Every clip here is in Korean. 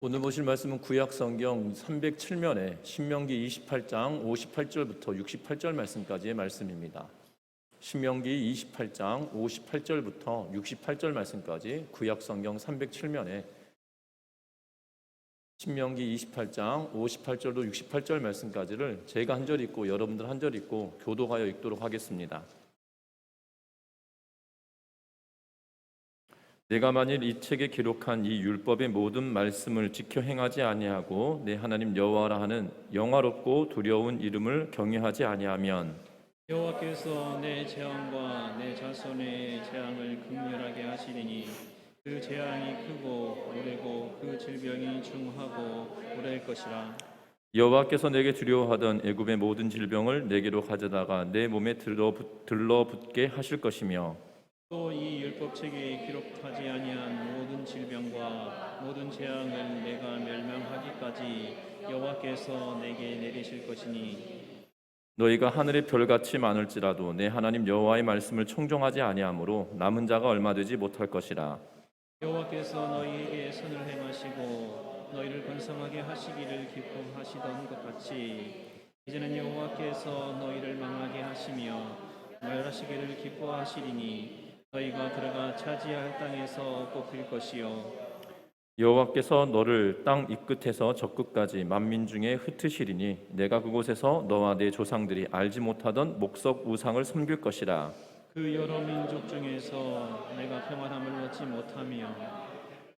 오늘 보실 말씀은 구약 성경 307면에 신명기 28장 58절부터 68절 말씀까지의 말씀입니다. 신명기 28장 58절부터 68절 말씀까지 구약 성경 307면에 신명기 28장 58절로 68절 말씀까지를 제가 한 절 읽고 여러분들 한 절 읽고 교독하여 읽도록 하겠습니다. 내가 만일 이 책에 기록한 이 율법의 모든 말씀을 지켜 행하지 아니하고 내 하나님 여호와라 하는 영화롭고 두려운 이름을 경외하지 아니하면 여호와께서 내 재앙과 내 자손의 재앙을 극렬하게 하시리니 그 재앙이 크고 오래고 그 질병이 중하고 오래일 것이라. 여호와께서 내게 두려워하던 애굽의 모든 질병을 내게로 가져다가 내 몸에 들러붙게 하실 것이며 또 이 율법책에 기록하지 아니한 모든 질병과 모든 재앙을 내가 멸망하기까지 여호와께서 내게 내리실 것이니 너희가 하늘의 별같이 많을지라도 내 하나님 여호와의 말씀을 청종하지 아니하므로 남은 자가 얼마 되지 못할 것이라. 여호와께서 너희에게 선을 행하시고 너희를 번성하게 하시기를 기뻐하시던 것 같이 이제는 여호와께서 너희를 망하게 하시며 멸하시기를 기뻐하시리니 너희가 들어가 차지할 땅에서 뽑힐 것이요 여호와께서 너를 땅 이 끝에서 저 끝까지 만민 중에 흩으시리니 내가 그곳에서 너와 내 조상들이 알지 못하던 목석 우상을 섬길 것이라. 그 여러 민족 중에서 내가 평안함을 얻지 못하며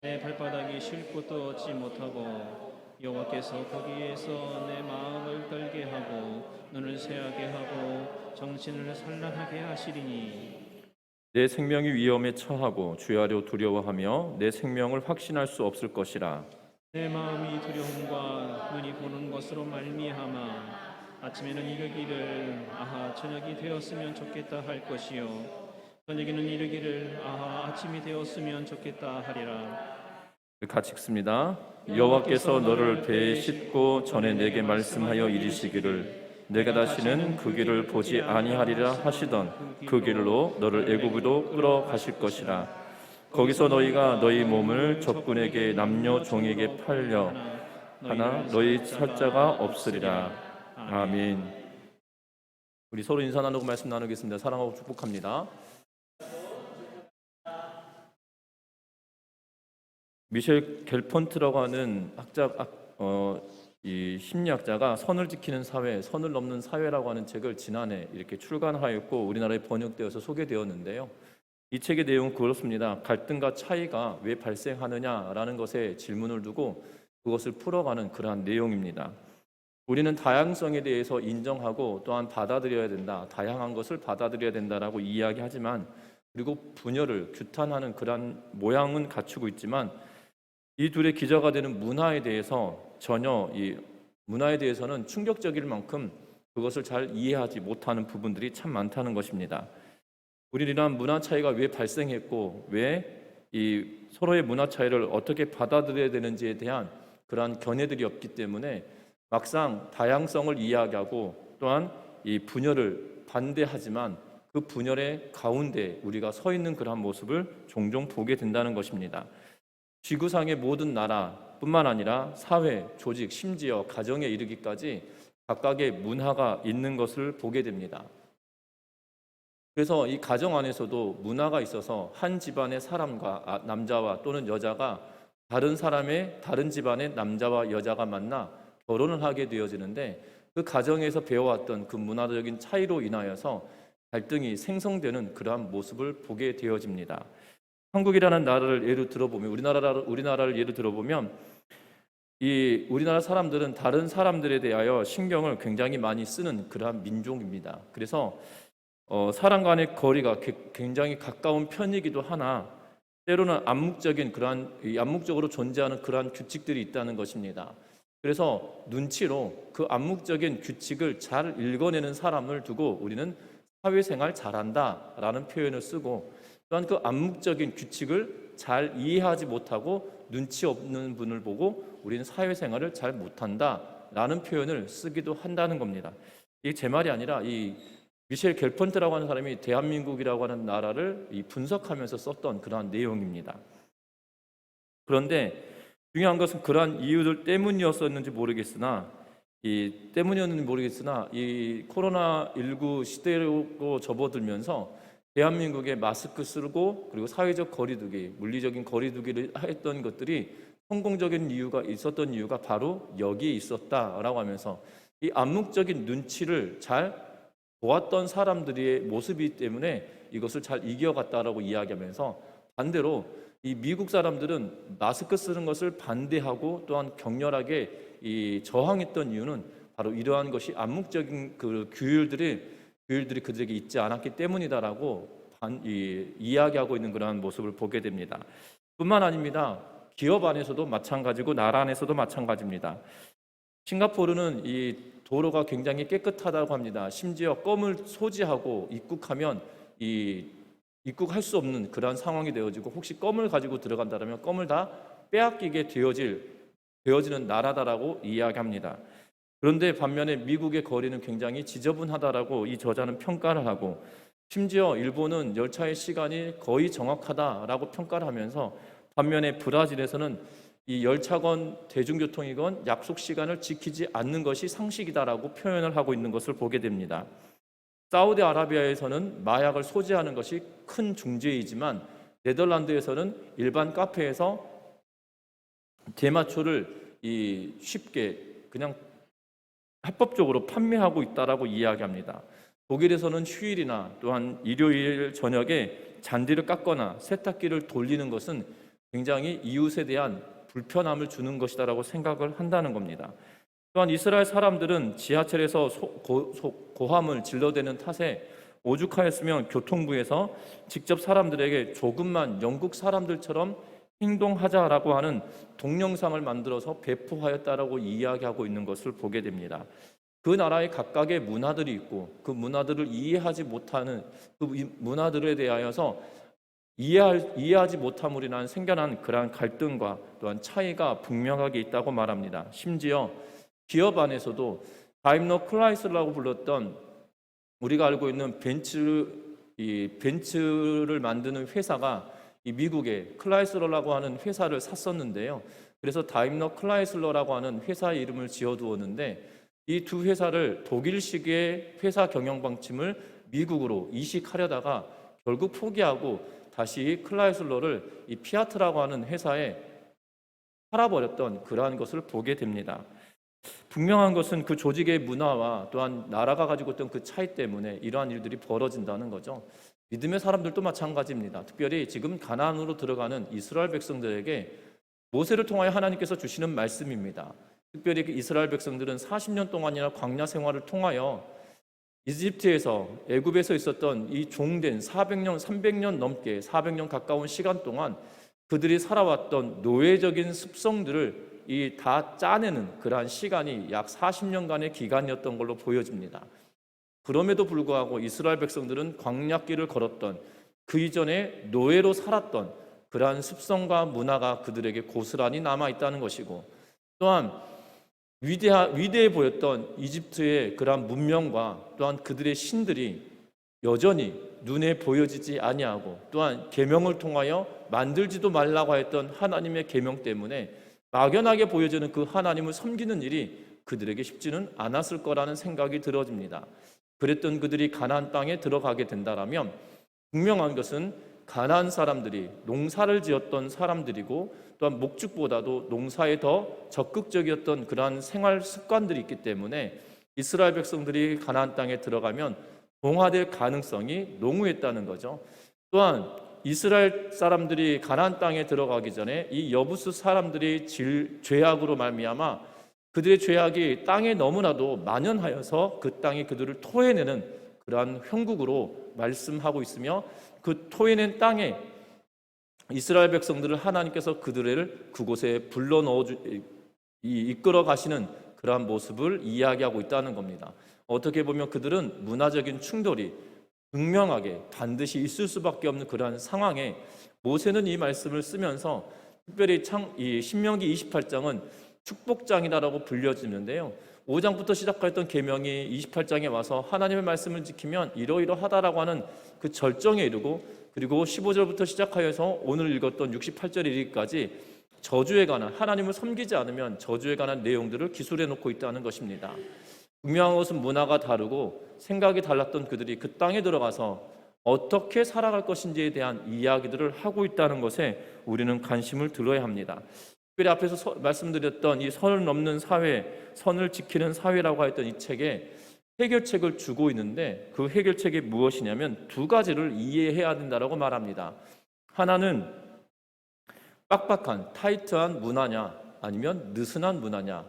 내 발바닥이 쉴 곳도 얻지 못하고 여호와께서 거기에서 내 마음을 떨게 하고 눈을 새하게 하고 정신을 산란하게 하시리니 내 생명이 위험에 처하고 주야로 두려워하며 내 생명을 확신할 수 없을 것이라. 내 마음이 두려움과 눈이 보는 것으로 말미암아 아침에는 이르기를 아하 저녁이 되었으면 좋겠다 할 것이요 저녁에는 이르기를 아하 아침이 되었으면 좋겠다 하리라. 같이 읽습니다. 여호와께서 너를 배에 싣고 전에 내게 말씀하여 이르시기를 내가 다시는 그 길을 보지 아니하리라 하시던 그 길로 너를 애굽으로 끌어가실 것이라. 거기서 너희가 너희 몸을 적군에게 남녀 종에게 팔려 하나 너희 살자가 없으리라. 아멘. 우리 서로 인사 나누고 말씀 나누겠습니다. 사랑하고 축복합니다. 미셸 겔펀트라고 하는 이 심리학자가 선을 지키는 사회, 선을 넘는 사회라고 하는 책을 지난해 이렇게 출간하였고 우리나라에 번역되어서 소개되었는데요. 이 책의 내용은 그렇습니다. 갈등과 차이가 왜 발생하느냐라는 것에 질문을 두고 그것을 풀어가는 그러한 내용입니다. 우리는 다양성에 대해서 인정하고 또한 받아들여야 된다. 다양한 것을 받아들여야 된다라고 이야기하지만 그리고 분열을 규탄하는 그러한 모양은 갖추고 있지만 이 둘의 기저가 되는 문화에 대해서 전혀 이 문화에 대해서는 충격적일 만큼 그것을 잘 이해하지 못하는 부분들이 참 많다는 것입니다. 우리는 이러한 문화 차이가 왜 발생했고 왜 이 서로의 문화 차이를 어떻게 받아들여야 되는지에 대한 그러한 견해들이 없기 때문에 막상 다양성을 이야기하고 또한 이 분열을 반대하지만 그 분열의 가운데 우리가 서 있는 그러한 모습을 종종 보게 된다는 것입니다. 지구상의 모든 나라뿐만 아니라 사회, 조직, 심지어 가정에 이르기까지 각각의 문화가 있는 것을 보게 됩니다. 그래서 이 가정 안에서도 문화가 있어서 한 집안의 사람과 남자와 또는 여자가 다른 집안의 남자와 여자가 만나 결혼을 하게 되어지는데 그 가정에서 배워왔던 그 문화적인 차이로 인하여서 갈등이 생성되는 그러한 모습을 보게 되어집니다. 한국이라는 나라를 예로 들어보면 우리나라를 예로 들어보면 이 우리나라 사람들은 다른 사람들에 대하여 신경을 굉장히 많이 쓰는 그러한 민족입니다. 그래서 사람 간의 거리가 굉장히 가까운 편이기도 하나 때로는 암묵적으로 존재하는 그러한 규칙들이 있다는 것입니다. 그래서 눈치로 그 암묵적인 규칙을 잘 읽어내는 사람을 두고 우리는 사회생활 잘한다라는 표현을 쓰고 또한 그 암묵적인 규칙을 잘 이해하지 못하고 눈치 없는 분을 보고 우리는 사회생활을 잘 못한다라는 표현을 쓰기도 한다는 겁니다. 이게 제 말이 아니라 이 미셸 겔펀트라고 하는 사람이 대한민국이라고 하는 나라를 분석하면서 썼던 그러한 내용입니다. 그런데 중요한 것은 그러한 이유들 때문이었었는지 모르겠으나 이 코로나19 시대로 접어들면서 대한민국의 마스크 쓰고 그리고 사회적 거리두기, 물리적인 거리두기를 했던 것들이 성공적인 이유가 있었던 이유가 바로 여기에 있었다라고 하면서 이 암묵적인 눈치를 잘 보았던 사람들의 모습이기 때문에 이것을 잘 이겨갔다라고 이야기하면서 반대로 이 미국 사람들은 마스크 쓰는 것을 반대하고 또한 격렬하게 이 저항했던 이유는 바로 이러한 것이 암묵적인 그 규율들이 그들에게 있지 않았기 때문이다라고 이야기하고 있는 그러한 모습을 보게 됩니다. 뿐만 아닙니다. 기업 안에서도 마찬가지고 나라 안에서도 마찬가지입니다. 싱가포르는 이 도로가 굉장히 깨끗하다고 합니다. 심지어 껌을 소지하고 입국하면 입국할 수 없는 그러한 상황이 되어지고 혹시 껌을 가지고 들어간다면 껌을 다 빼앗기게 되어지는 나라다라고 이야기합니다. 그런데 반면에 미국의 거리는 굉장히 지저분하다라고 이 저자는 평가를 하고 심지어 일본은 열차의 시간이 거의 정확하다라고 평가를 하면서 반면에 브라질에서는 이 열차건 대중교통이건 약속 시간을 지키지 않는 것이 상식이다라고 표현을 하고 있는 것을 보게 됩니다. 사우디아라비아에서는 마약을 소지하는 것이 큰 중죄이지만 네덜란드에서는 일반 카페에서 대마초를 쉽게 그냥 합법적으로 판매하고 있다라고 이야기합니다. 독일에서는 휴일이나 또한 일요일 저녁에 잔디를 깎거나 세탁기를 돌리는 것은 굉장히 이웃에 대한 불편함을 주는 것이다라고 생각을 한다는 겁니다. 또한 이스라엘 사람들은 지하철에서 고함을 질러대는 탓에 오죽하였으면 교통부에서 직접 사람들에게 조금만 영국 사람들처럼 행동하자라고 하는 동영상을 만들어서 배포하였다라고 이야기하고 있는 것을 보게 됩니다. 그 나라의 각각의 문화들이 있고 그 문화들을 이해하지 못하는 그 문화들에 대하여서 이해하지 못함으로 인한 생겨난 그러한 갈등과 또한 차이가 분명하게 있다고 말합니다. 심지어 기업 안에서도 다임러 클라이슬러라고 불렀던 우리가 알고 있는 벤츠를 만드는 회사가 이 미국의 클라이슬러라고 하는 회사를 샀었는데요. 그래서 다임러 클라이슬러라고 하는 회사의 이름을 지어두었는데 이 두 회사를 독일식의 회사 경영 방침을 미국으로 이식하려다가 결국 포기하고 다시 클라이슬러를 이 피아트라고 하는 회사에 팔아버렸던 그러한 것을 보게 됩니다. 분명한 것은 그 조직의 문화와 또한 나라가 가지고 있던 그 차이 때문에 이러한 일들이 벌어진다는 거죠. 믿음의 사람들도 마찬가지입니다. 특별히 지금 가나안으로 들어가는 이스라엘 백성들에게 모세를 통하여 하나님께서 주시는 말씀입니다. 특별히 이스라엘 백성들은 40년 동안이나 광야 생활을 통하여 이집트에서 애굽에서 있었던 이 종된 300년 넘게 400년 가까운 시간 동안 그들이 살아왔던 노예적인 습성들을 다 짜내는 그러한 시간이 약 40년간의 기간이었던 걸로 보여집니다. 그럼에도 불구하고 이스라엘 백성들은 광야길을 걸었던 그 이전에 노예로 살았던 그러한 습성과 문화가 그들에게 고스란히 남아있다는 것이고 또한 위대해 보였던 이집트의 그러한 문명과 또한 그들의 신들이 여전히 눈에 보여지지 아니하고 또한 계명을 통하여 만들지도 말라고 했던 하나님의 계명 때문에 막연하게 보여지는 그 하나님을 섬기는 일이 그들에게 쉽지는 않았을 거라는 생각이 들어집니다. 그랬던 그들이 가나안 땅에 들어가게 된다면 분명한 것은 가나안 사람들이 농사를 지었던 사람들이고 또한 목축보다도 농사에 더 적극적이었던 그러한 생활 습관들이 있기 때문에 이스라엘 백성들이 가나안 땅에 들어가면 동화될 가능성이 농후했다는 거죠. 또한 이스라엘 사람들이 가나안 땅에 들어가기 전에 이 여부스 사람들이 죄악으로 말미암아 그들의 죄악이 땅에 너무나도 만연하여서 그 땅이 그들을 토해내는 그러한 형국으로 말씀하고 있으며 그 토해낸 땅에 이스라엘 백성들을 하나님께서 그들을 그곳에 이끌어 가시는 그러한 모습을 이야기하고 있다는 겁니다. 어떻게 보면 그들은 문화적인 충돌이 분명하게 반드시 있을 수밖에 없는 그러한 상황에 모세는 이 말씀을 쓰면서 특별히 이 신명기 28장은 축복장이다라고 불려지는데요. 5장부터 시작했던 계명이 28장에 와서 하나님의 말씀을 지키면 이러이러하다라고 하는 그 절정에 이르고 그리고 15절부터 시작하여서 오늘 읽었던 68절 이르기까지 저주에 관한, 하나님을 섬기지 않으면 저주에 관한 내용들을 기술해 놓고 있다는 것입니다. 분명한 것은 문화가 다르고 생각이 달랐던 그들이 그 땅에 들어가서 어떻게 살아갈 것인지에 대한 이야기들을 하고 있다는 것에 우리는 관심을 들어야 합니다. 특별히 앞에서 말씀드렸던 이 선을 넘는 사회, 선을 지키는 사회라고 했던 이 책에 해결책을 주고 있는데, 그 해결책이 무엇이냐면 두 가지를 이해해야 된다고 말합니다. 하나는 빡빡한 타이트한 문화냐, 아니면 느슨한 문화냐.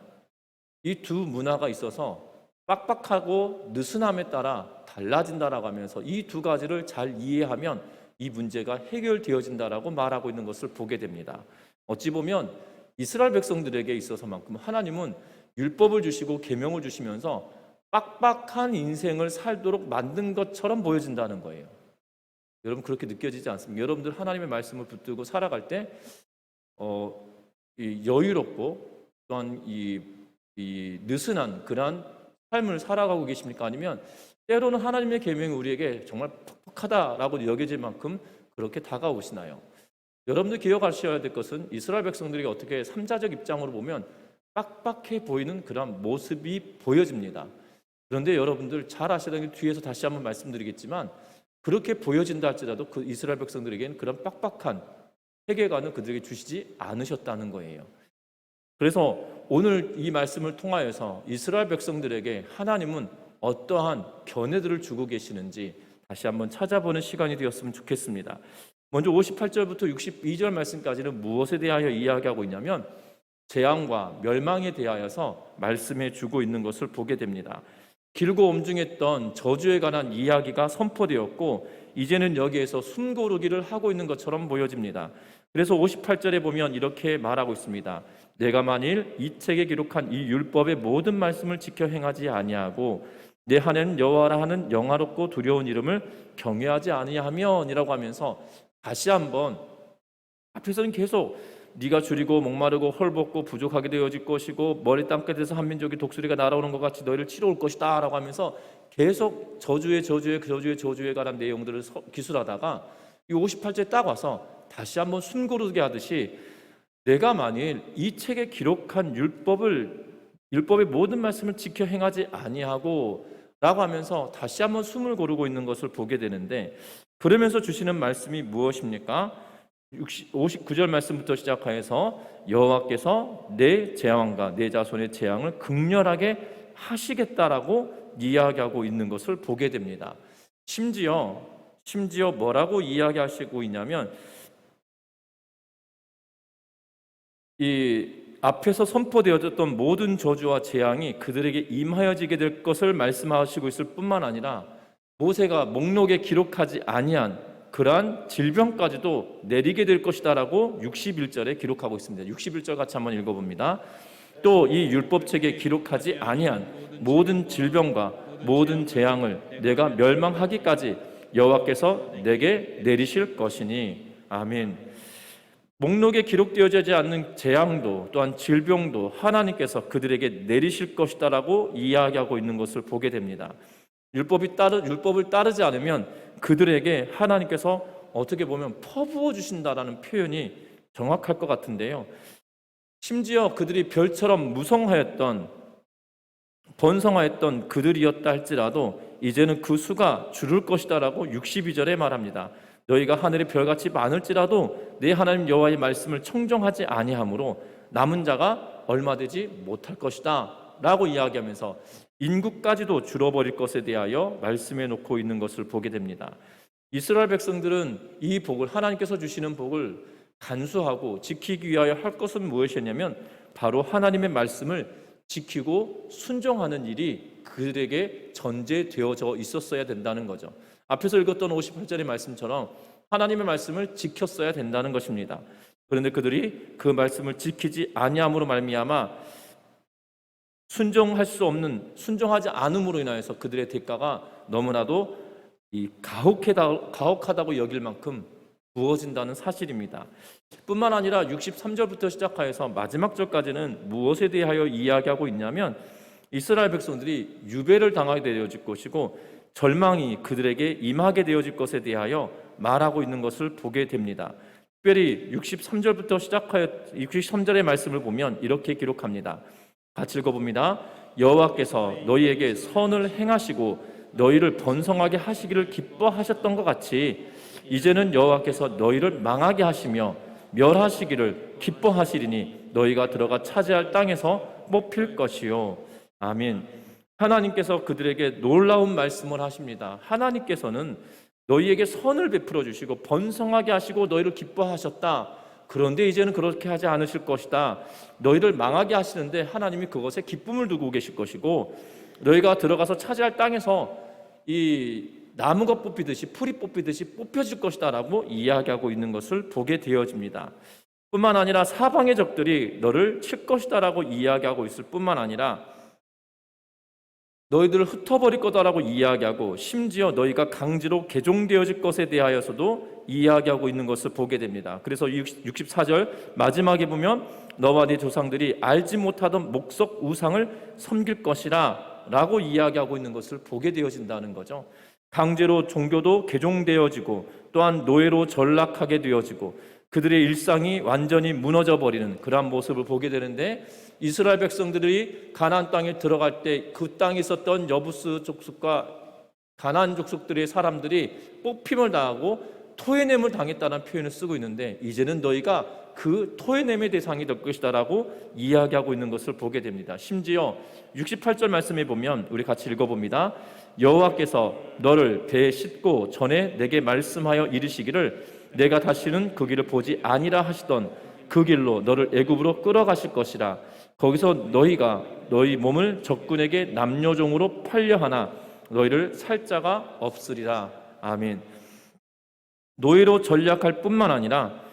이 두 문화가 있어서 빡빡하고 느슨함에 따라 달라진다라고 하면서 이 두 가지를 잘 이해하면 이 문제가 해결되어진다라고 말하고 있는 것을 보게 됩니다. 어찌 보면 이스라엘 백성들에게 있어서만큼 하나님은 율법을 주시고 계명을 주시면서 빡빡한 인생을 살도록 만든 것처럼 보여진다는 거예요. 여러분, 그렇게 느껴지지 않습니까? 여러분들 하나님의 말씀을 붙들고 살아갈 때 이 여유롭고 또한 이 느슨한 그러한 삶을 살아가고 계십니까? 아니면 때로는 하나님의 계명이 우리에게 정말 퍽퍽하다라고 여겨질 만큼 그렇게 다가오시나요? 여러분들 기억하셔야 될 것은 이스라엘 백성들이 어떻게 삼자적 입장으로 보면 빡빡해 보이는 그런 모습이 보여집니다. 그런데 여러분들 잘 아셔야 되는 게, 뒤에서 다시 한번 말씀드리겠지만, 그렇게 보여진다 할지라도 그 이스라엘 백성들에게는 그런 빡빡한 세계관을 그들에게 주시지 않으셨다는 거예요. 그래서 오늘 이 말씀을 통하여서 이스라엘 백성들에게 하나님은 어떠한 견해들을 주고 계시는지 다시 한번 찾아보는 시간이 되었으면 좋겠습니다. 먼저 58절부터 62절 말씀까지는 무엇에 대하여 이야기하고 있냐면 재앙과 멸망에 대하여서 말씀해 주고 있는 것을 보게 됩니다. 길고 엄중했던 저주에 관한 이야기가 선포되었고 이제는 여기에서 숨고르기를 하고 있는 것처럼 보여집니다. 그래서 58절에 보면 이렇게 말하고 있습니다. 내가 만일 이 책에 기록한 이 율법의 모든 말씀을 지켜 행하지 아니하고 내 하나님 여호와라 하는 영화롭고 두려운 이름을 경외하지 아니하면이라고 하면서 다시 한번, 앞에서는 계속 네가 줄이고 목마르고 헐벗고 부족하게 되어질 것이고 머리 땅끝에서 한 민족이 독수리가 날아오는 것 같이 너희를 치러 올 것이다 라고 하면서 계속 저주에 관한 내용들을 기술하다가 이 58절에 딱 와서 다시 한번 숨고르게 하듯이 내가 만일 이 책에 기록한 율법의 모든 말씀을 지켜 행하지 아니하고 라고 하면서 다시 한번 숨을 고르고 있는 것을 보게 되는데, 그러면서 주시는 말씀이 무엇입니까? 59절 말씀부터 시작하여서 여호와께서 내 재앙과 내 자손의 재앙을 극렬하게 하시겠다라고 이야기하고 있는 것을 보게 됩니다. 심지어 뭐라고 이야기하시고 있냐면, 이 앞에서 선포되어졌던 모든 저주와 재앙이 그들에게 임하여지게 될 것을 말씀하시고 있을 뿐만 아니라 모세가 목록에 기록하지 아니한 그러한 질병까지도 내리게 될 것이다라고 61절에 기록하고 있습니다. 61절 같이 한번 읽어봅니다. 또 이 율법책에 기록하지 아니한 모든 질병과 모든 재앙을 내가 멸망하기까지 여호와께서 내게 내리실 것이니. 아멘. 목록에 기록되어지지 않는 재앙도 또한 질병도 하나님께서 그들에게 내리실 것이다라고 이야기하고 있는 것을 보게 됩니다. 율법을 따르지 않으면 그들에게 하나님께서 어떻게 보면 퍼부어 주신다라는 표현이 정확할 것 같은데요. 심지어 그들이 별처럼 무성하였던 번성하였던 그들이었다 할지라도 이제는 그 수가 줄을 것이다라고 62절에 말합니다. 너희가 하늘의 별같이 많을지라도 내 하나님 여호와의 말씀을 청종하지 아니하므로 남은 자가 얼마 되지 못할 것이다 라고 이야기하면서 인구까지도 줄어버릴 것에 대하여 말씀해 놓고 있는 것을 보게 됩니다. 이스라엘 백성들은 이 복을, 하나님께서 주시는 복을 간수하고 지키기 위하여 할 것은 무엇이었냐면 바로 하나님의 말씀을 지키고 순종하는 일이 그들에게 전제되어져 있었어야 된다는 거죠. 앞에서 읽었던 58절의 말씀처럼 하나님의 말씀을 지켰어야 된다는 것입니다. 그런데 그들이 그 말씀을 지키지 아니함으로 말미암아 순종하지 않음으로 인하여서 그들의 대가가 너무나도 가혹하다고 여길 만큼 부어진다는 사실입니다. 뿐만 아니라 63절부터 시작하여서 마지막 절까지는 무엇에 대하여 이야기하고 있냐면 이스라엘 백성들이 유배를 당하게 되어질 것이고 절망이 그들에게 임하게 되어질 것에 대하여 말하고 있는 것을 보게 됩니다. 특별히 63절부터 시작하여 63절의 말씀을 보면 이렇게 기록합니다. 같이 읽어봅니다. 여호와께서 너희에게 선을 행하시고 너희를 번성하게 하시기를 기뻐하셨던 것 같이 이제는 여호와께서 너희를 망하게 하시며 멸하시기를 기뻐하시리니 너희가 들어가 차지할 땅에서 뽑힐 것이요. 아멘. 하나님께서 그들에게 놀라운 말씀을 하십니다. 하나님께서는 너희에게 선을 베풀어 주시고 번성하게 하시고 너희를 기뻐하셨다. 그런데 이제는 그렇게 하지 않으실 것이다. 너희를 망하게 하시는데 하나님이 그것에 기쁨을 두고 계실 것이고 너희가 들어가서 차지할 땅에서 이 나무가 뽑히듯이 풀이 뽑히듯이 뽑혀질 것이다 라고 이야기하고 있는 것을 보게 되어집니다. 뿐만 아니라 사방의 적들이 너를 칠 것이다 라고 이야기하고 있을 뿐만 아니라 너희들을 흩어버릴 거다라고 이야기하고 심지어 너희가 강제로 개종되어질 것에 대하여서도 이야기하고 있는 것을 보게 됩니다. 그래서 64절 마지막에 보면 너와 네 조상들이 알지 못하던 목석 우상을 섬길 것이라 라고 이야기하고 있는 것을 보게 되어진다는 거죠. 강제로 종교도 개종되어지고 또한 노예로 전락하게 되어지고 그들의 일상이 완전히 무너져 버리는 그러한 모습을 보게 되는데 이스라엘 백성들이 가나안 땅에 들어갈 때 그 땅에 있었던 여부스 족속과 가나안 족속들의 사람들이 뽑힘을 당하고 토해냄을 당했다는 표현을 쓰고 있는데 이제는 너희가 그 토해냄의 대상이 될 것이다 라고 이야기하고 있는 것을 보게 됩니다. 심지어 68절 말씀에 보면 우리 같이 읽어봅니다. 여호와께서 너를 배에 싣고 전에 내게 말씀하여 이르시기를 내가 다시는 그 길을 보지 아니라 하시던 그 길로 너를 애굽으로 끌어가실 것이라. 거기서 너희가 너희 몸을 적군에게 남녀종으로 팔려하나 너희를 살 자가 없으리라. 아멘. 노예로 전락할 뿐만 아니라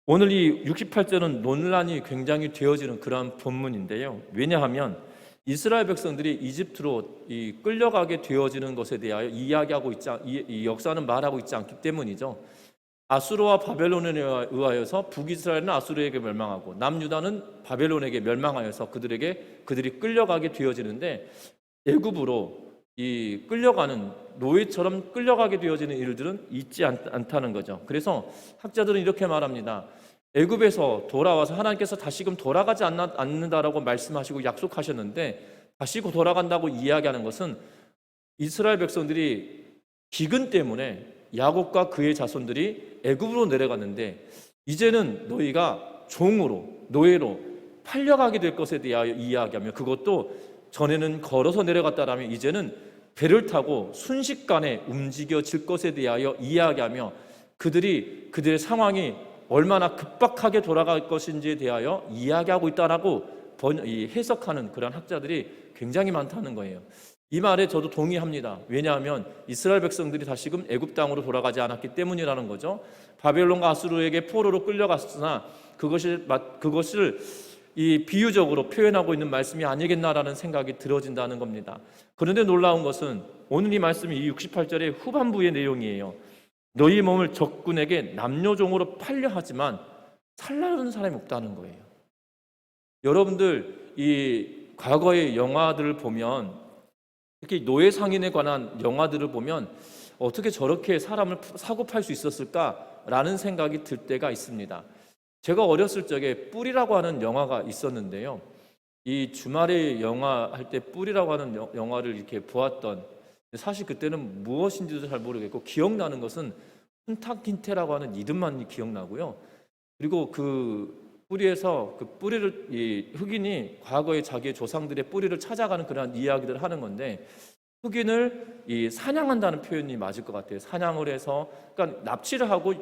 오늘 이 68절은 논란이 굉장히 되어지는 그러한 본문인데요. 왜냐하면 이스라엘 백성들이 이집트로 끌려가게 되어지는 것에 대하여 이야기하고 이 역사는 말하고 있지 않기 때문이죠. 아수르와 바벨론에 의하여서 북이스라엘은 아수르에게 멸망하고 남유다는 바벨론에게 멸망하여서 그들이 끌려가게 되어지는데 애굽으로 끌려가는 노예처럼 끌려가게 되어지는 일들은 있지 않다는 거죠. 그래서 학자들은 이렇게 말합니다. 애굽에서 돌아와서 하나님께서 다시금 돌아가지 않는다라고 말씀하시고 약속하셨는데 다시 돌아간다고 이야기하는 것은 이스라엘 백성들이 기근 때문에 야곱과 그의 자손들이 애굽으로 내려갔는데 이제는 너희가 종으로 노예로 팔려가게 될 것에 대하여 이야기하며 그것도 전에는 걸어서 내려갔다라면 이제는 배를 타고 순식간에 움직여질 것에 대하여 이야기하며 그들의 상황이 얼마나 급박하게 돌아갈 것인지에 대하여 이야기하고 있다라고 해석하는 그런 학자들이 굉장히 많다는 거예요. 이 말에 저도 동의합니다. 왜냐하면 이스라엘 백성들이 다시금 애굽 땅으로 돌아가지 않았기 때문이라는 거죠. 바벨론과 아수르에게 포로로 끌려갔으나 그것을 비유적으로 표현하고 있는 말씀이 아니겠나라는 생각이 들어진다는 겁니다. 그런데 놀라운 것은 오늘 이 말씀이 이 68절의 후반부의 내용이에요. 너희 몸을 적군에게 남녀종으로 팔려 하지만 살라는 사람이 없다는 거예요. 여러분들 이 과거의 영화들을 보면 특히 노예 상인에 관한 영화들을 보면 어떻게 저렇게 사람을 사고 팔 수 있었을까라는 생각이 들 때가 있습니다. 제가 어렸을 적에 뿔이라고 하는 영화가 있었는데요. 이 주말에 영화 할 때 뿔이라고 하는 영화를 이렇게 보았던 사실 그때는 무엇인지도 잘 모르겠고 기억나는 것은 훈탁힌테라고 하는 이름만 기억나고요. 그리고 그 뿌리에서 그 뿌리를 흑인이 과거에 자기의 조상들의 뿌리를 찾아가는 그런 이야기들을 하는 건데 흑인을 사냥한다는 표현이 맞을 것 같아요. 사냥을 해서 그러니까 납치를 하고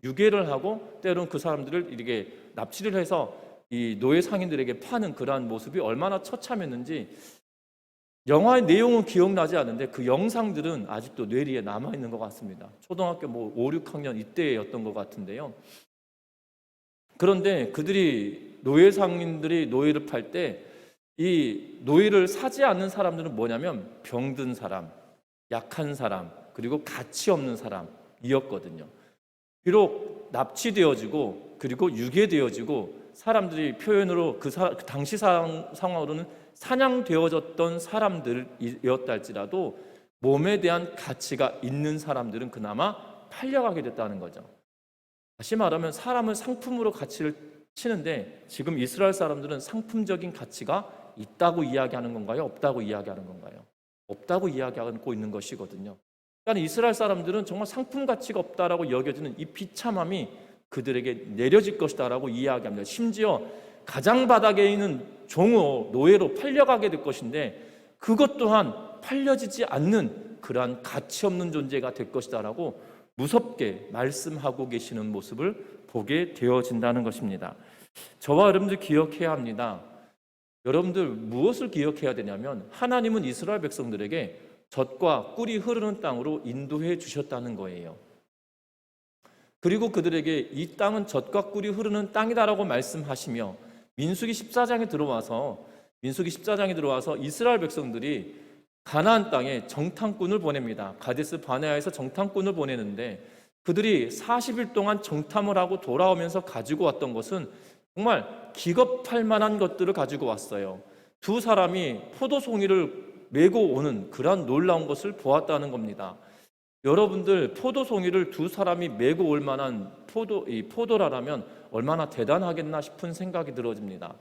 유괴를 하고 때로는 그 사람들을 이렇게 납치를 해서 이 노예 상인들에게 파는 그러한 모습이 얼마나 처참했는지 영화의 내용은 기억나지 않는데 그 영상들은 아직도 뇌리에 남아 있는 것 같습니다. 초등학교 5, 6학년 이때였던 것 같은데요. 그런데 노예 상인들이 노예를 팔 때 이 노예를 사지 않는 사람들은 뭐냐면 병든 사람, 약한 사람, 그리고 가치 없는 사람이었거든요. 비록 납치되어지고 그리고 유괴되어지고 사람들이 표현으로 그 당시 상황으로는 사냥되어졌던 사람들이었다 할지라도 몸에 대한 가치가 있는 사람들은 그나마 팔려가게 됐다는 거죠. 다시 말하면 사람은 상품으로 가치를 치는데 지금 이스라엘 사람들은 상품적인 가치가 있다고 이야기하는 건가요? 없다고 이야기하는 건가요? 없다고 이야기하고 있는 것이거든요. 그러니까 이스라엘 사람들은 정말 상품 가치가 없다라고 여겨지는 이 비참함이 그들에게 내려질 것이다라고 이야기합니다. 심지어 가장 바닥에 있는 종으로 노예로 팔려가게 될 것인데 그것 또한 팔려지지 않는 그러한 가치 없는 존재가 될 것이다라고 무섭게 말씀하고 계시는 모습을 보게 되어진다는 것입니다. 저와 여러분들 기억해야 합니다. 여러분들 무엇을 기억해야 되냐면 하나님은 이스라엘 백성들에게 젖과 꿀이 흐르는 땅으로 인도해 주셨다는 거예요. 그리고 그들에게 이 땅은 젖과 꿀이 흐르는 땅이다라고 말씀하시며 민수기 14장에 들어와서 이스라엘 백성들이 가나안 땅에 정탐꾼을 보냅니다. 가데스 바네아에서 정탐꾼을 보내는데 그들이 40일 동안 정탐을 하고 돌아오면서 가지고 왔던 것은 정말 기겁할 만한 것들을 가지고 왔어요. 두 사람이 포도송이를 메고 오는 그런 놀라운 것을 보았다는 겁니다. 여러분들 포도송이를 두 사람이 메고 올 만한 포도라라면 얼마나 대단하겠나 싶은 생각이 들어집니다.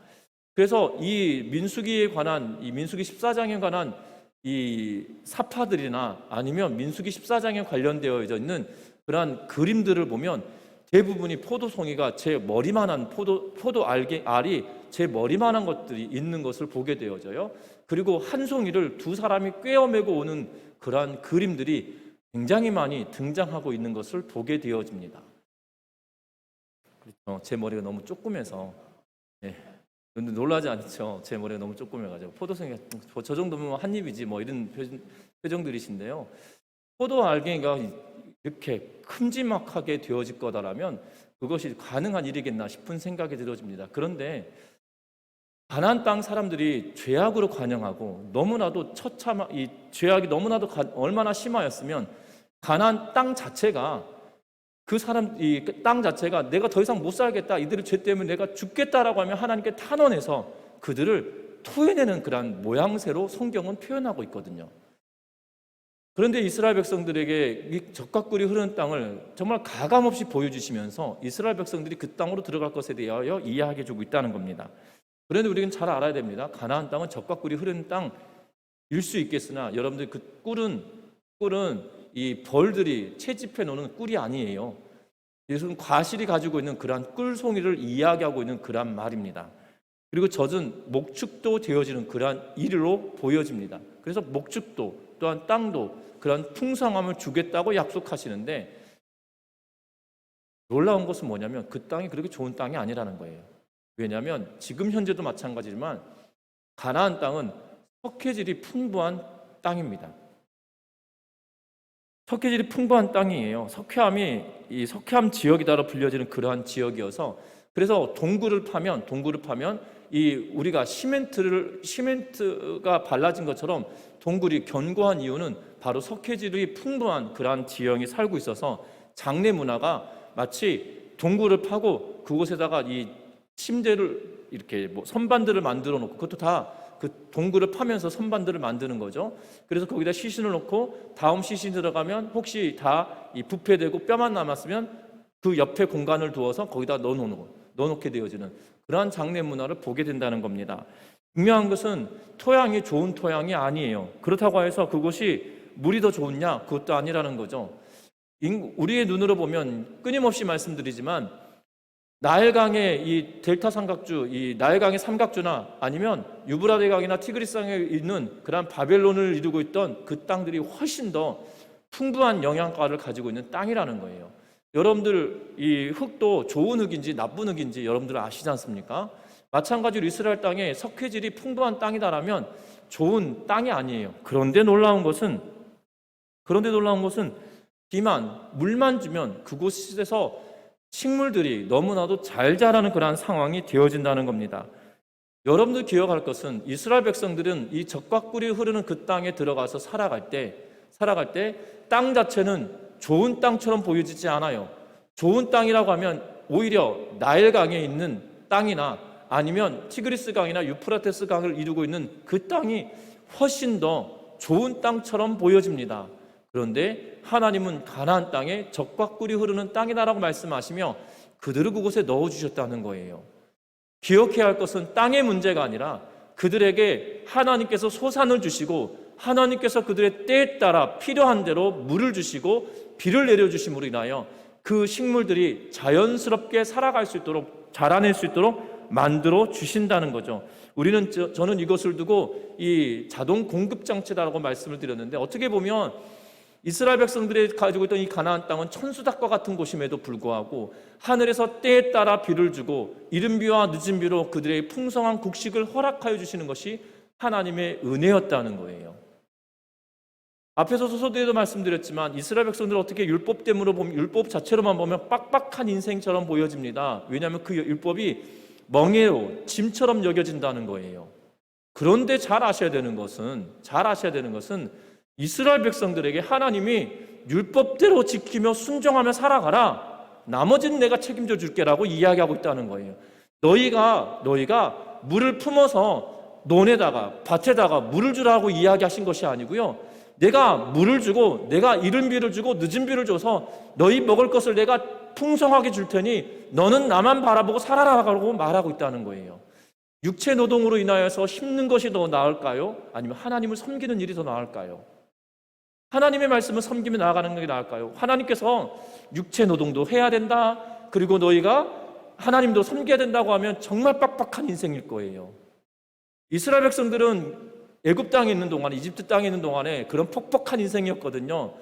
그래서 이 민수기 14장에 관한 이 사파들이나 아니면 민수기 14장에 관련되어 있는 그러한 그림들을 보면 대부분이 포도송이가 제 머리만한 포도 알이 제 머리만한 것들이 있는 것을 보게 되어져요. 그리고 한 송이를 두 사람이 꿰어매고 오는 그러한 그림들이 굉장히 많이 등장하고 있는 것을 보게 되어집니다. 그렇죠. 제 머리가 너무 쪼그매서 놀라지 않죠. 제 머리가 너무 쪼그매가지고 포도송이가 저 정도면 한 입이지 뭐 이런 표정들이신데요. 포도 알갱이가 이렇게 큼지막하게 되어질 거다라면 그것이 가능한 일이겠나 싶은 생각이 들어집니다. 그런데 가나안 땅 사람들이 죄악으로 관영하고 너무나도 이 죄악이 너무나도 얼마나 심하였으면 가나안 땅 자체가 이 땅 자체가 내가 더 이상 못 살겠다, 이들의 죄 때문에 내가 죽겠다라고 하면 하나님께 탄원해서 그들을 토해내는 그런 모양새로 성경은 표현하고 있거든요. 그런데 이스라엘 백성들에게 이 젖과 꿀이 흐르는 땅을 정말 가감없이 보여주시면서 이스라엘 백성들이 그 땅으로 들어갈 것에 대하여 이야기해 주고 있다는 겁니다. 그런데 우리는 잘 알아야 됩니다. 가나안 땅은 젖과 꿀이 흐르는 땅일 수 있겠으나 여러분들 그 꿀은 이 벌들이 채집해 놓는 꿀이 아니에요. 예수는 과실이 가지고 있는 그러한 꿀송이를 이야기하고 있는 그러한 말입니다. 그리고 젖은 목축도 되어지는 그러한 일로 보여집니다. 그래서 목축도 또한 땅도 그러한 풍성함을 주겠다고 약속하시는데 놀라운 것은 뭐냐면 그 땅이 그렇게 좋은 땅이 아니라는 거예요. 왜냐하면 지금 현재도 마찬가지지만 가나안 땅은 석회질이 풍부한 땅입니다. 석회질이 풍부한 땅이에요. 석회암이 이 석회암 지역이다로 불려지는 그러한 지역이어서 그래서 동굴을 파면 이 우리가 시멘트가 발라진 것처럼 동굴이 견고한 이유는 바로 석회질이 풍부한 그러한 지형이 살고 있어서 장례 문화가 마치 동굴을 파고 그곳에다가 이 침대를 이렇게 선반들을 만들어 놓고 그것도 다 그 동굴을 파면서 선반들을 만드는 거죠. 그래서 거기다 시신을 놓고 다음 시신 들어가면 혹시 다 이 부패되고 뼈만 남았으면 그 옆에 공간을 두어서 거기다 넣어놓게 되어지는 그러한 장례 문화를 보게 된다는 겁니다. 중요한 것은 토양이 좋은 토양이 아니에요. 그렇다고 해서 그곳이 물이 더 좋으냐? 그것도 아니라는 거죠. 우리의 눈으로 보면 끊임없이 말씀드리지만 나일강의 이 델타 삼각주, 이 나일강의 삼각주나 아니면 유브라데 강이나 티그리스강에 있는 그런 바벨론을 이루고 있던 그 땅들이 훨씬 더 풍부한 영양가를 가지고 있는 땅이라는 거예요. 여러분들 이 흙도 좋은 흙인지 나쁜 흙인지 여러분들 아시지 않습니까? 마찬가지로 이스라엘 땅에 석회질이 풍부한 땅이다라면 좋은 땅이 아니에요. 그런데 놀라운 것은 비만, 물만 주면 그곳에서 식물들이 너무나도 잘 자라는 그러한 상황이 되어진다는 겁니다. 여러분들 기억할 것은 이스라엘 백성들은 이 젖과 꿀이 흐르는 그 땅에 들어가서 살아갈 때 땅 자체는 좋은 땅처럼 보여지지 않아요. 좋은 땅이라고 하면 오히려 나일강에 있는 땅이나 아니면 티그리스 강이나 유프라테스 강을 이루고 있는 그 땅이 훨씬 더 좋은 땅처럼 보여집니다. 그런데 하나님은 가나안 땅에 젖과 꿀이 흐르는 땅이다라고 말씀하시며 그들을 그곳에 넣어주셨다는 거예요. 기억해야 할 것은 땅의 문제가 아니라 그들에게 하나님께서 소산을 주시고 하나님께서 그들의 때에 따라 필요한 대로 물을 주시고 비를 내려주심으로 인하여 그 식물들이 자연스럽게 살아갈 수 있도록 자라낼 수 있도록 만들어 주신다는 거죠. 저는 이것을 두고 이 자동 공급 장치라고 말씀을 드렸는데, 어떻게 보면 이스라엘 백성들이 가지고 있던 이 가나안 땅은 천수닭과 같은 곳임에도 불구하고 하늘에서 때에 따라 비를 주고 이른 비와 늦은 비로 그들의 풍성한 곡식을 허락하여 주시는 것이 하나님의 은혜였다는 거예요. 앞에서 소서대에도 말씀드렸지만 이스라엘 백성들은 어떻게 율법 자체로만 보면 빡빡한 인생처럼 보여집니다. 왜냐하면 그 율법이 멍해로 짐처럼 여겨진다는 거예요. 그런데 잘 아셔야 되는 것은 이스라엘 백성들에게 하나님이 율법대로 지키며 순종하며 살아가라, 나머지는 내가 책임져 줄게라고 이야기하고 있다는 거예요. 너희가 물을 품어서 논에다가 밭에다가 물을 주라고 이야기하신 것이 아니고요, 내가 물을 주고 내가 이른 비를 주고 늦은 비를 줘서 너희 먹을 것을 내가 풍성하게 줄 테니 너는 나만 바라보고 살아라라고 말하고 있다는 거예요. 육체 노동으로 인하여서 힘든 것이 더 나을까요? 아니면 하나님을 섬기는 일이 더 나을까요? 하나님의 말씀을 섬기며 나아가는 게 나을까요? 하나님께서 육체 노동도 해야 된다, 그리고 너희가 하나님도 섬겨야 된다고 하면 정말 빡빡한 인생일 거예요. 이스라엘 백성들은 애굽 땅에 있는 동안, 이집트 땅에 있는 동안에 그런 퍽퍽한 인생이었거든요.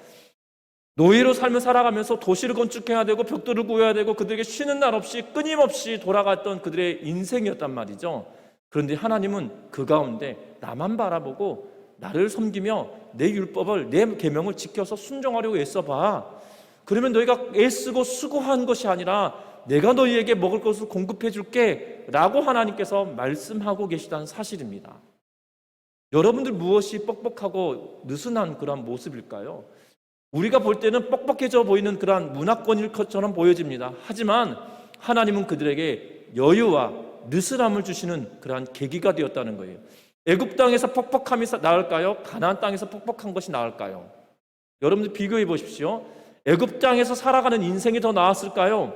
노예로 삶을 살아가면서 도시를 건축해야 되고 벽돌을 구해야 되고 그들에게 쉬는 날 없이 끊임없이 돌아갔던 그들의 인생이었단 말이죠. 그런데 하나님은 그 가운데 나만 바라보고 나를 섬기며 내 율법을, 내 계명을 지켜서 순종하려고 애써봐. 그러면 너희가 애쓰고 수고한 것이 아니라 내가 너희에게 먹을 것을 공급해 줄게 라고 하나님께서 말씀하고 계시다는 사실입니다. 여러분들 무엇이 뻑뻑하고 느슨한 그런 모습일까요? 우리가 볼 때는 뻑뻑해져 보이는 그러한 문화권일 것처럼 보여집니다. 하지만 하나님은 그들에게 여유와 느슨함을 주시는 그러한 계기가 되었다는 거예요. 애굽 땅에서 뻑뻑함이 나을까요? 가나안 땅에서 뻑뻑한 것이 나을까요? 여러분들 비교해 보십시오. 애굽 땅에서 살아가는 인생이 더 나았을까요?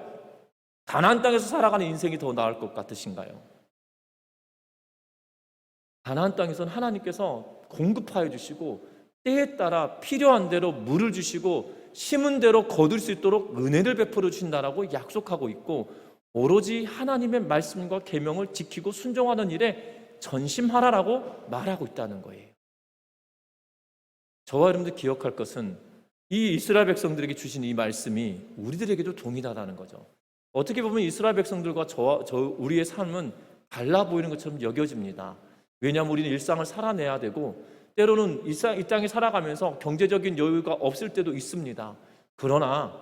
가나안 땅에서 살아가는 인생이 더 나을 것 같으신가요? 가나안 땅에서는 하나님께서 공급하여 주시고 때에 따라 필요한 대로 물을 주시고 심은 대로 거둘 수 있도록 은혜를 베풀어 주신다라고 약속하고 있고, 오로지 하나님의 말씀과 계명을 지키고 순종하는 일에 전심하라라고 말하고 있다는 거예요. 저와 여러분들 기억할 것은 이 이스라엘 백성들에게 주신 이 말씀이 우리들에게도 동일하다는 거죠. 어떻게 보면 이스라엘 백성들과 우리의 삶은 달라 보이는 것처럼 여겨집니다. 왜냐하면 우리는 일상을 살아내야 되고 때로는 이 땅에 살아가면서 경제적인 여유가 없을 때도 있습니다. 그러나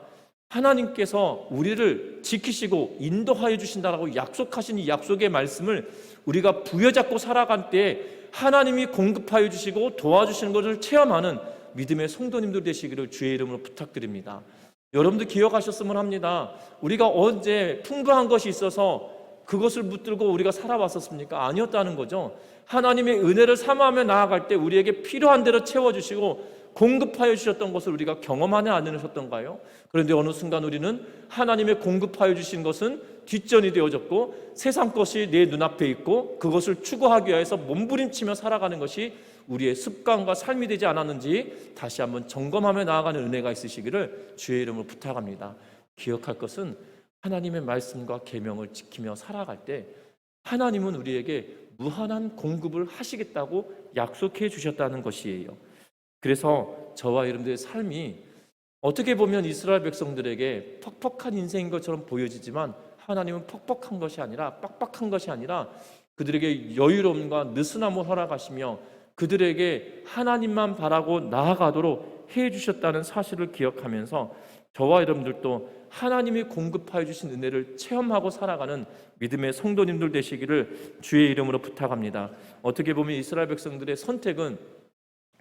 하나님께서 우리를 지키시고 인도하여 주신다라고 약속하신 이 약속의 말씀을 우리가 부여잡고 살아갈 때 하나님이 공급하여 주시고 도와주시는 것을 체험하는 믿음의 성도님들 되시기를 주의 이름으로 부탁드립니다. 여러분들 기억하셨으면 합니다. 우리가 언제 풍부한 것이 있어서 그것을 붙들고 우리가 살아왔었습니까? 아니었다는 거죠. 하나님의 은혜를 사모하며 나아갈 때 우리에게 필요한 대로 채워주시고 공급하여 주셨던 것을 우리가 경험하지 않으셨던가요? 그런데 어느 순간 우리는 하나님의 공급하여 주신 것은 뒷전이 되어졌고 세상 것이 내 눈앞에 있고 그것을 추구하기 위해서 몸부림치며 살아가는 것이 우리의 습관과 삶이 되지 않았는지 다시 한번 점검하며 나아가는 은혜가 있으시기를 주의 이름으로 부탁합니다. 기억할 것은 하나님의 말씀과 계명을 지키며 살아갈 때 하나님은 우리에게 무한한 공급을 하시겠다고 약속해 주셨다는 것이에요. 그래서 저와 여러분들의 삶이 어떻게 보면 이스라엘 백성들에게 퍽퍽한 인생인 것처럼 보여지지만 하나님은 퍽퍽한 것이 아니라 빡빡한 것이 아니라 그들에게 여유로움과 느슨함을 허락하시며 그들에게 하나님만 바라고 나아가도록 해 주셨다는 사실을 기억하면서 저와 여러분들도 하나님이 공급하여 주신 은혜를 체험하고 살아가는 믿음의 성도님들 되시기를 주의 이름으로 부탁합니다. 어떻게 보면 이스라엘 백성들의 선택은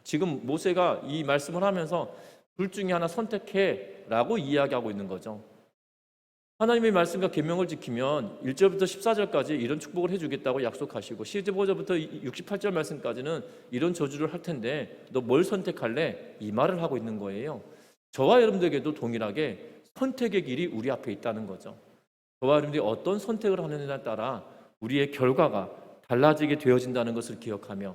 지금 모세가 이 말씀을 하면서 둘 중에 하나 선택해 라고 이야기하고 있는 거죠. 하나님의 말씀과 계명을 지키면 1절부터 14절까지 이런 축복을 해주겠다고 약속하시고 15절부터 68절 말씀까지는 이런 저주를 할 텐데 너 뭘 선택할래? 이 말을 하고 있는 거예요. 저와 여러분들에게도 동일하게 선택의 길이 우리 앞에 있다는 거죠. 저와 여러분들이 어떤 선택을 하느냐에 따라 우리의 결과가 달라지게 되어진다는 것을 기억하며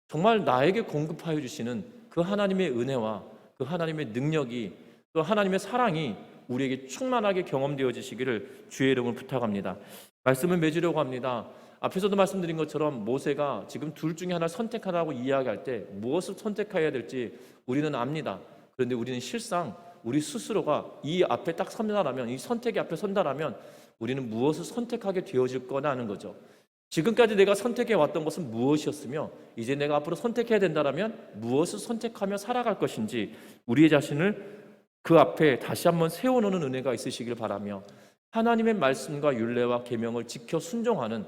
정말 나에게 공급하여 주시는 그 하나님의 은혜와 그 하나님의 능력이 또 하나님의 사랑이 우리에게 충만하게 경험되어지시기를 주의 이름으로 부탁합니다. 말씀을 맺으려고 합니다. 앞에서도 말씀드린 것처럼 모세가 지금 둘 중에 하나를 선택하라고 이야기할 때 무엇을 선택해야 될지 우리는 압니다. 그런데 우리는 실상 우리 스스로가 이 앞에 딱 선다라면, 이 선택의 앞에 선다라면 우리는 무엇을 선택하게 되어질 거나 하는 거죠. 지금까지 내가 선택해 왔던 것은 무엇이었으며 이제 내가 앞으로 선택해야 된다라면 무엇을 선택하며 살아갈 것인지 우리의 자신을 그 앞에 다시 한번 세워놓는 은혜가 있으시길 바라며 하나님의 말씀과 율례와 계명을 지켜 순종하는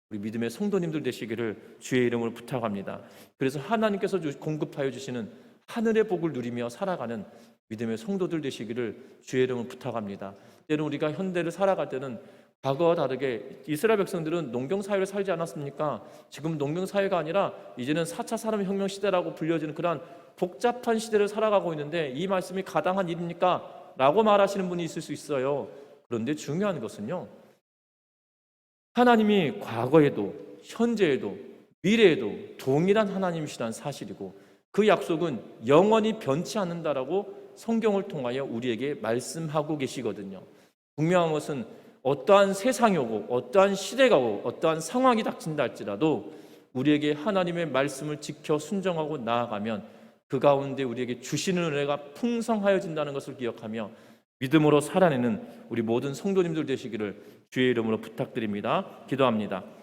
우리 믿음의 성도님들 되시기를 주의 이름으로 부탁합니다. 그래서 하나님께서 공급하여 주시는 하늘의 복을 누리며 살아가는 믿음의 성도들 되시기를 주의 이름으로 부탁합니다. 때로 우리가 현대를 살아갈 때는 과거와 다르게 이스라엘 백성들은 농경사회를 살지 않았습니까? 지금 농경사회가 아니라 이제는 4차 산업혁명 시대라고 불려지는 그러한 복잡한 시대를 살아가고 있는데 이 말씀이 가당한 일입니까? 라고 말하시는 분이 있을 수 있어요. 그런데 중요한 것은요, 하나님이 과거에도 현재에도 미래에도 동일한 하나님이시라는 사실이고 그 약속은 영원히 변치 않는다라고 성경을 통하여 우리에게 말씀하고 계시거든요. 분명한 것은 어떠한 세상이 오고 어떠한 시대가 오고 어떠한 상황이 닥친다 할지라도 우리에게 하나님의 말씀을 지켜 순종하고 나아가면 그 가운데 우리에게 주시는 은혜가 풍성하여진다는 것을 기억하며 믿음으로 살아내는 우리 모든 성도님들 되시기를 주의 이름으로 부탁드립니다. 기도합니다.